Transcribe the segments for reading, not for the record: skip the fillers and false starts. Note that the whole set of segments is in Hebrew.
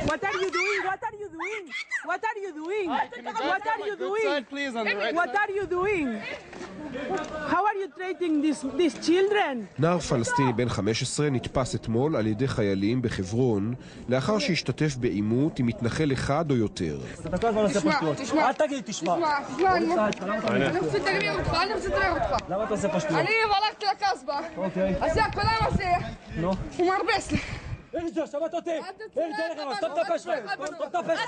What are you doing? What are you doing? What are you doing? What are you doing? What are you doing? How are you treating these children? נער פלסטיני בן 15 נתפס אתמול על ידי חיילים בחברון לאחר שהשתתף בעימות עם מתנחל אחד או יותר. תשמע, אל תגיד, תשמע. אני רוצה תגמיר אותך, אני רוצה תגמיר אותך. למה אתה עושה פשטות? אני הלכתי לקסבה. אז זה הכולם הזה. הוא מרבס לי. ارجع شباب توتي ارجع لك ستوب تابش ستوب تابش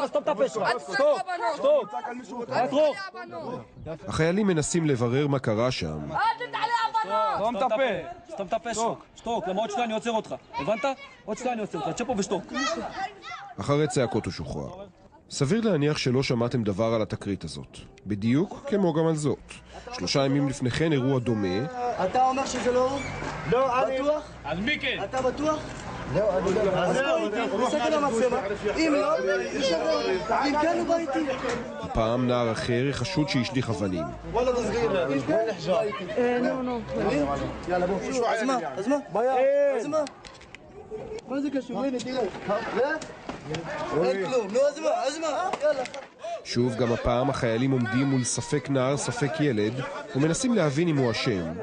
ستوب تابش ستوب ستوب החיילים מנסים לברר מה קרה שם. סתום את הפה, סתום את הפה, שתוק, למה עוד שנייה אני עוצר אותך, הבנת? עוד שנייה אני עוצר אותך, תשב פה ושתוק. אחרי צעקות הוא שוחרר. סביר להניח שלא שמעתם דבר על התקרית הזאת, בדיוק כמו גם על זאת. 3 ימים לפני כן אירוע דומה. אתה אומר שזה לא הוא? לא, בטוח? אז מי כן? אתה בטוח? לא, אני לא. אז בוא איתי, תסתכל למצלמה. אם לא, אם כן הוא בא איתי. הפעם נער אחר חשוד שהשליך אבנים. וואלה תסגיר. אם כן, בא איתי. נו. יאללה בוא. אז מה? אז מה? מה זה קשור? הנה תראה. אין כלום. נו אז מה? יאללה. שוב, גם הפעם החיילים עומדים מול ספק נער, ספק ילד, ומנסים להבין אם הוא אשם.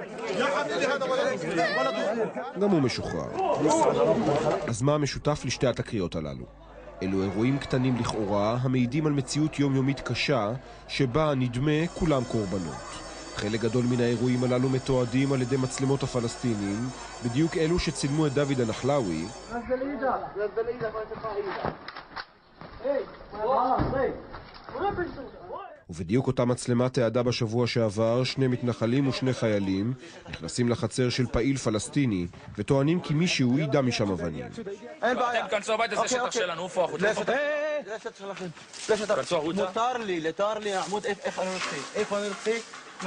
גם הוא משוחרר. אז מה המשותף לשתי התקריות הללו? אלו אירועים קטנים לכאורה, המעידים על מציאות יומיומית קשה, שבה נדמה כולם קורבנות. חלק גדול מן האירועים הללו מתועדים על ידי מצלמות הפלסטינים, בדיוק אלו שצילמו את דוד הנחלאווי. ובדיוק אותה מצלמה תיעדה בשבוע שעבר 2 מתנחלים ו2 חיילים נכנסים לחצר של פעיל פלסטיני וטוענים כי מישהו ידע משם אבנים. אתם כנסו הביתה, זה שטח שלנו, איפה החוצה? זה שטח שלכם. כנסו החוצה. מותר לי, עמוד איך אני רוצה, איפה אני רוצה,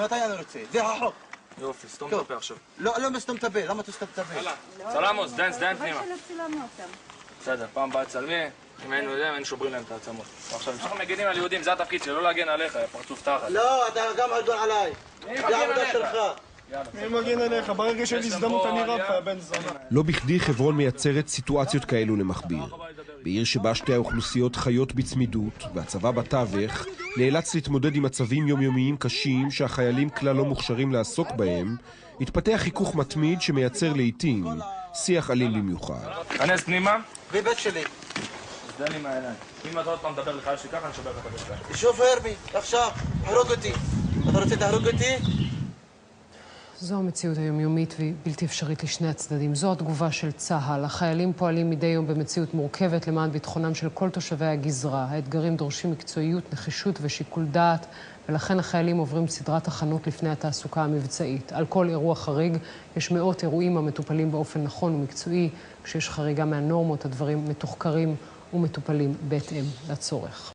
מתי אני רוצה, זה החוק. יופי, סתום את הפה עכשיו. לא מסתום את הפה, למה תסתום את הפה? סלאמוס, דן פנימה. בסדר, פעם באה צלמי. אם היינו יודעים, היינו שוברים להם את העצמות. עכשיו, אנחנו מגנים על יהודים, זה התפקיד שלא להגן עליך, פרצוף תחת. לא, אתה גם אגון עליי. זה העבודה שלך. מי מגן עליך? ברגע של הזדמנות אני רב לך, בן זונה. לא בכדי חברון מייצרת סיטואציות כאלו למכביר. בעיר שבה שתי האוכלוסיות חיות בצמידות, והצבא בתווך נאלץ להתמודד עם מצבים יומיומיים קשים שהחיילים כלל לא מוכשרים לעסוק בהם, התפתח חיכוך מתמיד שמייצר לעיתים שיח אלים במיוחד. כנס פנימה. בבית שלי. תן לי מהעיניים. אם אתה עוד פעם מדבר לחייל שלי ככה, אני שובר לך את הבית. שוב הרבי, עכשיו, הרוג אותי. אתה רוצה להרוג אותי? זו המציאות היומיומית והיא בלתי אפשרית לשני הצדדים. זו התגובה של צה"ל. החיילים פועלים מדי יום במציאות מורכבת למען ביטחונם של כל תושבי הגזרה. האתגרים דורשים מקצועיות, נחישות ושיקול דעת, ולכן החיילים עוברים סדרת הכנות לפני התעסוקה המבצעית. על כל אירוע חריג יש מאות אירועים המטופלים באופן נכון ומקצועי. כשיש חריגה מהנורמות, הדברים מתוחקרים ומטופלים בהתאם לצורך.